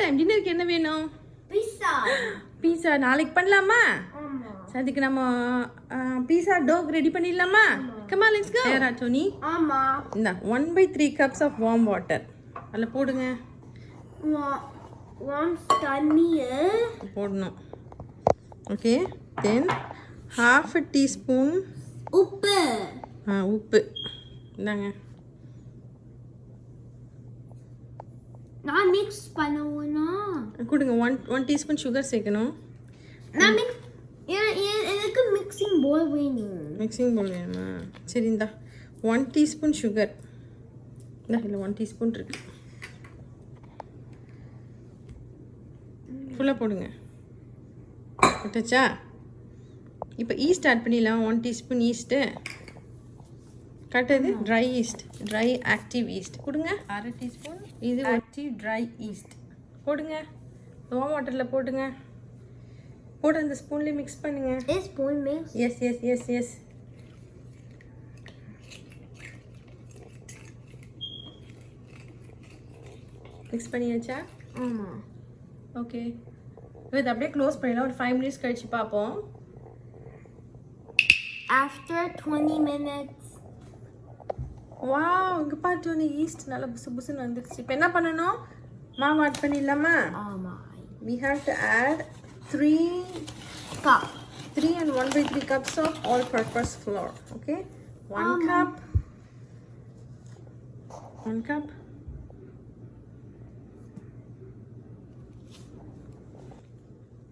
Time டின்னருக்கு என்ன வேணும்? பீஸா நாளைக்கு பண்ணலாமா? அதுக்கு நம்ம பீஸா டோக் ரெடி பண்ணிடலாமா? Come on let's go. தயாரா டோனி? ஆமா. இந்த 1/3 cups of warm water அதில் போடுங்க. தண்ணியை போடணும். Okay, then half a teaspoon உப்பு. உப்பு இந்தாங்க. நான் மிக்ஸ் பண்ணுவேனா? கொடுங்க. 1 teaspoon சுகர் சேர்க்கணும். நான் எனக்கு மிக்சிங் பவுல் வேணும். மிக்சிங் பவுல் வேணுமா? சரி, இந்தா 1 teaspoon சுகர். இல்லை 1 teaspoon இருக்கு. ஃபுல்லாக போடுங்க. விட்டுச்சா? இப்போ ஈஸ்ட் ஆட் பண்ணிடலாம். 1 teaspoon ஈஸ்ட்டு. கட்டது dry yeast, dry active yeast கொடுங்க. 1/2 teaspoon இது ஆக்டிவ் ட்ரை ஈஸ்ட் போடுங்க. வார்ம் வாட்டரில் போடுங்க. போட்டு அந்த ஸ்பூன்லேயே மிக்ஸ் பண்ணுங்க. Spoon mix. Yes yes yes yes mix பண்ணியாச்சா? ஆமாம். ஓகே, இது அப்படியே க்ளோஸ் பண்ணிடலாம். ஒரு 5 minutes கழிச்சு பார்ப்போம். After 20 minutes. வாவ், இங்கே பார்த்து ஒன்று ஈஸ்ட் நல்லா புசு புசுன்னு வந்துடுச்சு. இப்போ என்ன பண்ணணும்? மாவு ஆட் பண்ணிடலாமா? ஆமாம். We have to add 3 and 1/3 cups of all-purpose flour. Okay, 1 cup,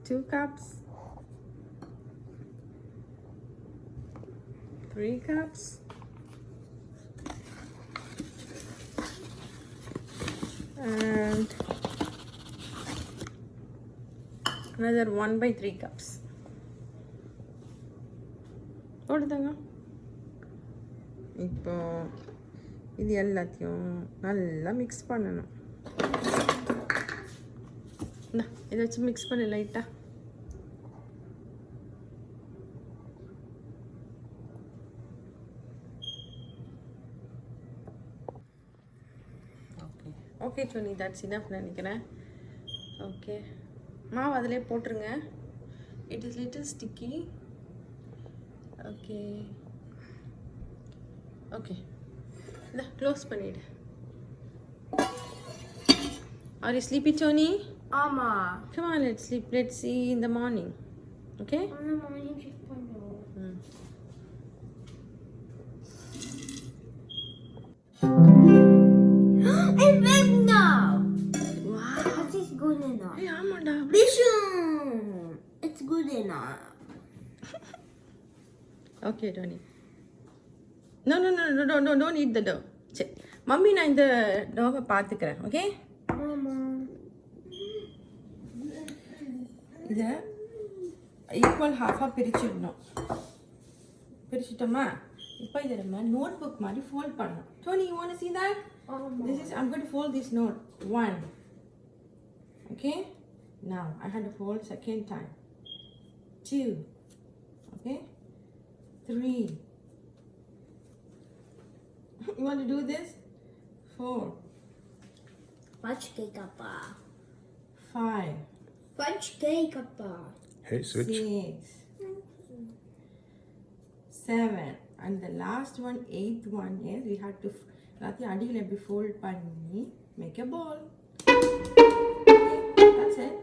2 cups, 3 cups, and another 1/3 cups. போடுதாங்க. இப்போ இது எல்லாத்தையும் நல்லா மிக்ஸ் பண்ணணும். இதை வச்சு மிக்ஸ் பண்ணு லைட்டாக. ஓகே சோனி, தட்ஸ் இனஃப் நினைக்கிறேன். ஓகே, மாவு அதிலே போட்டுருங்க. It is little sticky. Okay okay, இந்த க்ளோஸ் பண்ணிவிடு. Are you sleepy Soni? ஆமாம். Come on, let's sleep. Let's see in the morning. Okay? Morning shift பண்ணுவோம். It's big now. Wow. This is good enough. Hey, ஆமாடா. It's good enough. Okay, Tony. No, don't eat the dough. சரி, mummy நான் இந்த டோவை பார்த்துக்கிறேன். Okay? ஆமாம். இதை equal ஹாஃபாக பிரிச்சுடணும். பிரிச்சுட்டோமா? இப்போ இதை நம்ம நோட் புக் மாதிரி ஃபோல்ட் பண்ணணும். Tony, you want to see that? This is, I'm going to fold this note. 1. Okay? Now, I had to fold second time. 2. Okay? 3. You want to do this? 4. Fudge cake appa. 5. Fudge cake appa. Hey, switch. 6. 7. And the last one, 8th one is we had to எல்லாத்தையும் அடியில் எப்படி fold பண்ணி make a ball. that's it.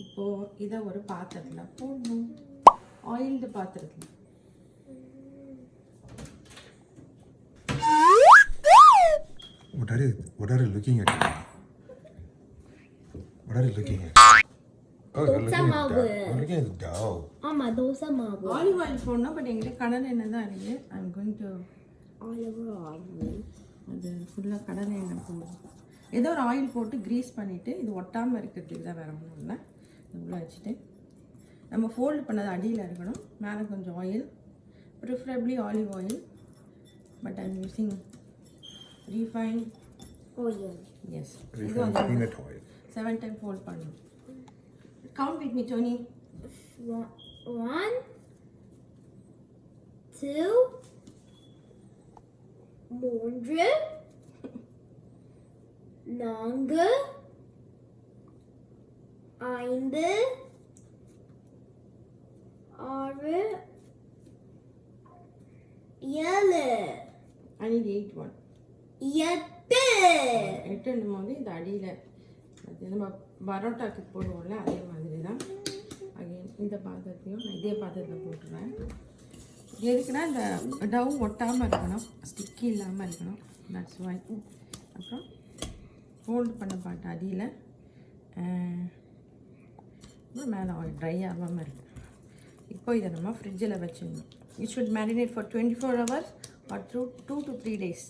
இப்போ இதை ஒரு பாத்திரத்தில் போடணும். Oiled பாத்திரத்தில். What are you looking at? What are you looking at? Oh, you're looking at the dough. I'm looking at the dough. ஆமாம், தோசை மாவு. ஆலிவ் ஆயில் போடணும். பட் எங்கிட்ட கடலை எண்ணெய் தான் இருக்குது. I'm going to olive. அது ஃபுல்லாக கடலை எண்ணெய் போடணும். ஏதோ ஒரு ஆயில் போட்டு க்ரீஸ் பண்ணிவிட்டு இது ஒட்டாமல் இருக்கிறதுக்கு தான் வேறு ஒன்றும் இல்லை. உள்ளே வச்சுட்டு நம்ம ஃபோல்டு பண்ணது அடியில் இருக்கணும். மேலே கொஞ்சம் oil, preferably olive oil. But I'm using refine oil. Yes, Refined peanut oil. 7 times fold பண்ணணும். Count with me, Tony. 1, 2, 3, 4, 5 6 7 I need 8 one. 8 8 போது இந்த அடியில் அது நம்ம பரோட்டாக்கு போடுவோம்ல அதே மாதிரி தான் அகைன் இந்த பாத்திரத்தையும் நான் இதே பாத்திரத்தை போட்டுருவேன். எதுக்குன்னா இந்த டவ் ஒட்டாமல் இருக்கணும், ஸ்டிக்கி இல்லாமல் இருக்கணும். That's why. அப்புறம் ஃபோல்டு பண்ண பாட்டு அடியில் மேலே ஆயில் ட்ரை ஆகாமல் இருக்கு. இப்போ இதை நம்ம ஃப்ரிட்ஜில் வச்சிடணும். It should marinate for 24 hours or 2 to 3 days.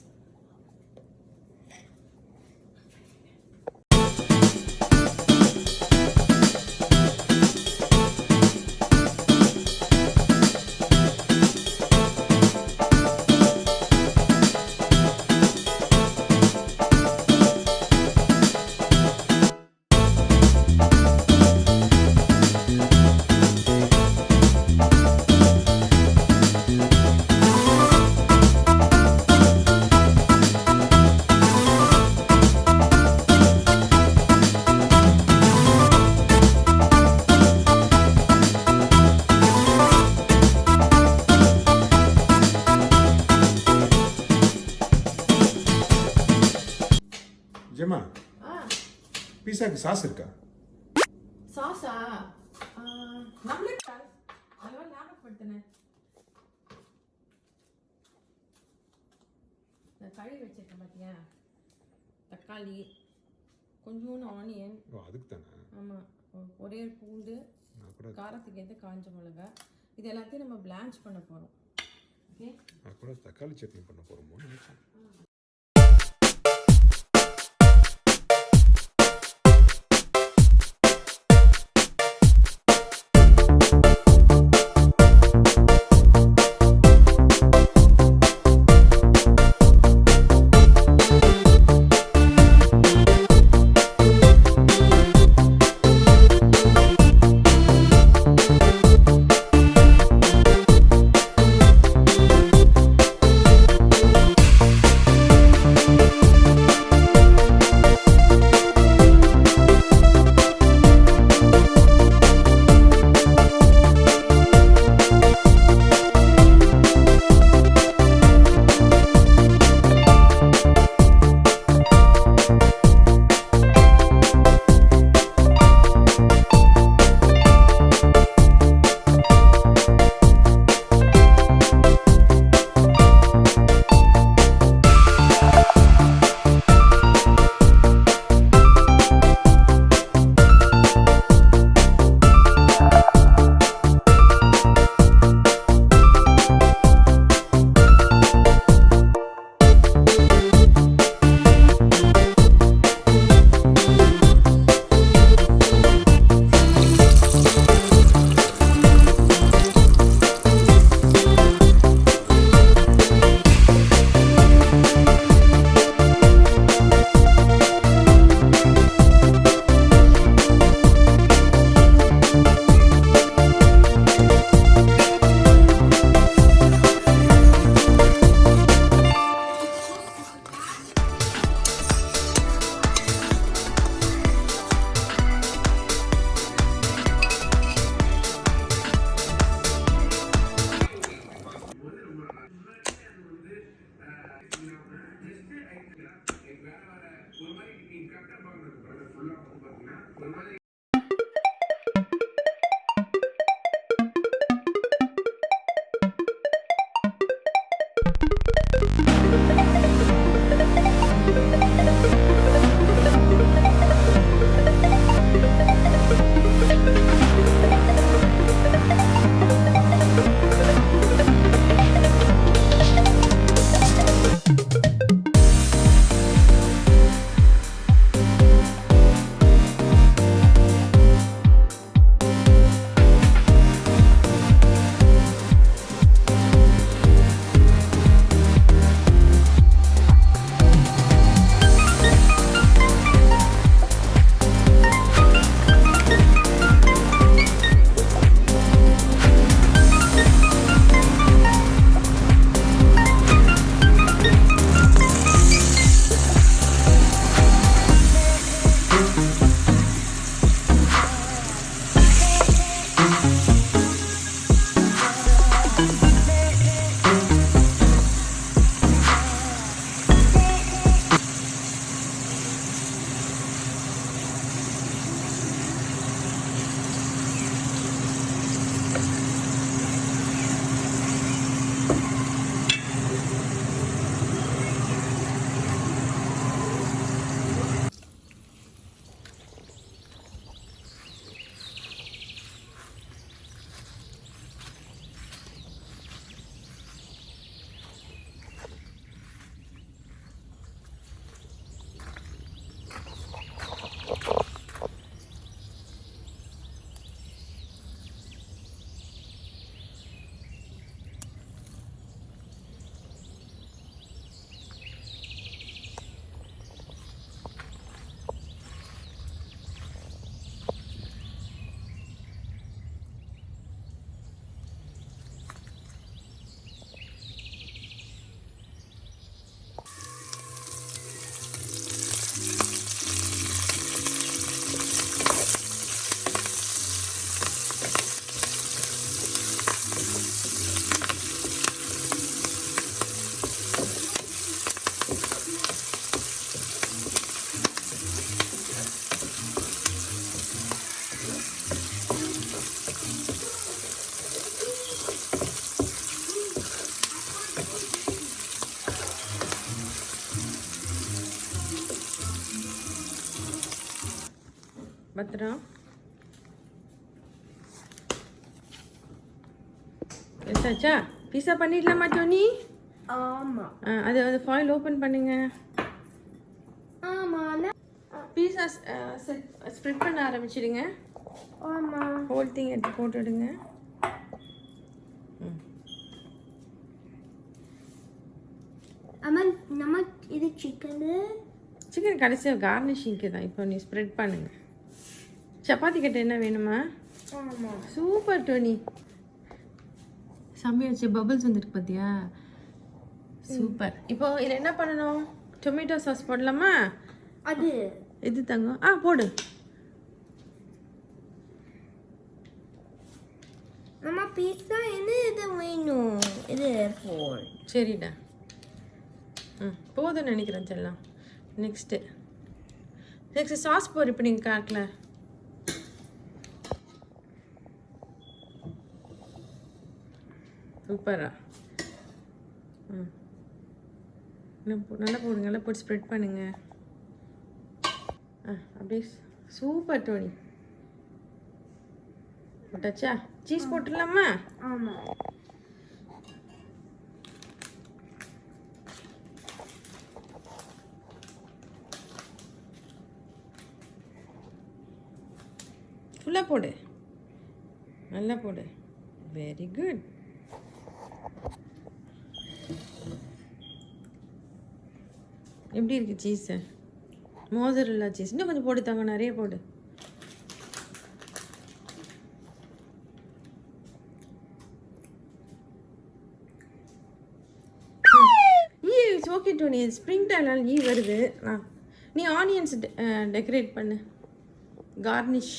Gemma பீஸாக்கு சாஸ் இருக்கா? சாஸா நம்மளே அதெல்லாம் ஞாபகப்படுத்தினேன். இந்த கழுவி வச்சிருக்கேன் பார்த்தியா, தக்காளி, கொஞ்சோண்டு ஆனியன். ஓ அதுக்கு தானே. ஆமாம், ஒரே ஒரு பூண்டு, காரத்துக்கு எது காஞ்ச மிளகா, இது எல்லாத்தையும் நம்ம பிளான்ச் பண்ண போகிறோம். ஓகே, நான் கூட தக்காளி சட்னி பண்ண போகிறோமோ நினைச்சேன். பத்திரம். எடுத்தாச்சா? பீஸா பண்ணிடலாமா டோனி? ஆமா அது ஃபாயில் ஓப்பன் பண்ணுங்க. ஆமா பீஸா ஸ்ப்ரெட் பண்ண ஆரம்பிச்சிடுங்க. ஆமா ஹோல் திங் எடுத்து போட்டுடுங்க. அம்மா நம்ம இது சிக்கன் கடைசியாக கார்னிஷிங்க்கு தான். இப்போ நீ ஸ்ப்ரெட் பண்ணுங்க. சப்பாத்தி கட்டு என்ன வேணுமா? ஆமா சூப்பர் டோனி. செம்மையா வச்சு பபிள்ஸ் வந்துருக்கு பார்த்தியா? சூப்பர். இப்போ இதில் என்ன பண்ணணும்? டொமேட்டோ சாஸ் போடலாமா? அது இது தங்கம். போடு. அம்மா பீஸா என்ன இது வேணும்? இது போல் சரிடா. போதும்னு நினைக்கிறேன் செல்லம். நெக்ஸ்ட்டு சாஸ் போடு. இப்போ நீங்கள் காட்டல. சூப்பரா. நல்லா போடுங்க. நல்லா போட்டு ஸ்ப்ரெட் பண்ணுங்க. அப்படியே சூப்பர் டோனி. போட்டாச்சா? சீஸ் போட்டுடலாமா? ஆமா ஃபுல்லாக போடு. நல்லா போடு. Very good. எப்படி இருக்குது சீஸு? மோசரெல்லா சீஸ் இன்னும் கொஞ்சம் போட்டு தாங்க. நிறைய போடு. ஓகே டோனி. ஸ்ப்ரிங் டைம்னால வருது. நீ ஆனியன்ஸ் டெக்கரேட் பண்ணு. கார்னிஷ்.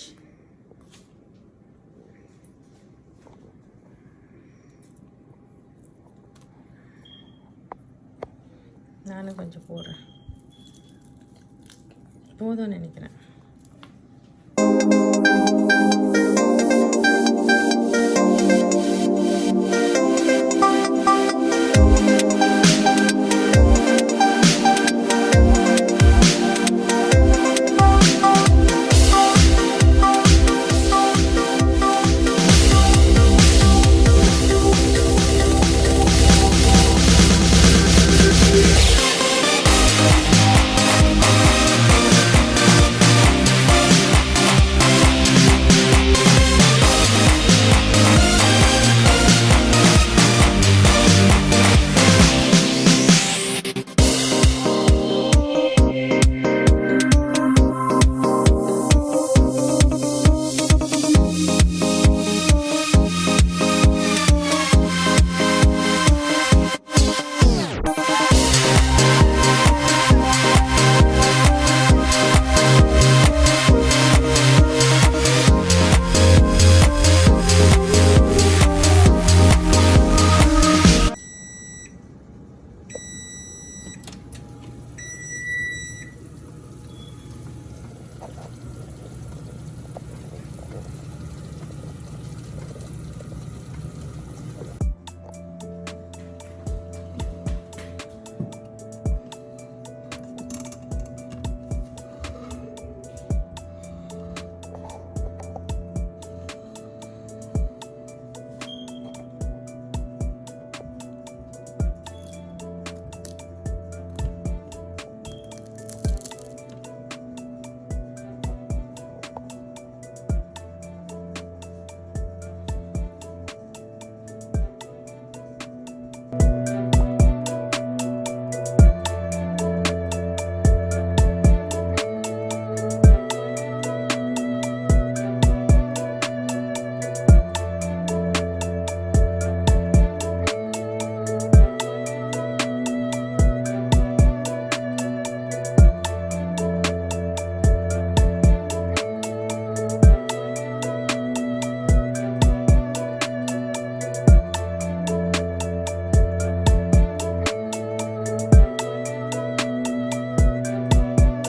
நானும் கொஞ்சம் போடுறேன். போதும்னு நினைக்கிறேன்.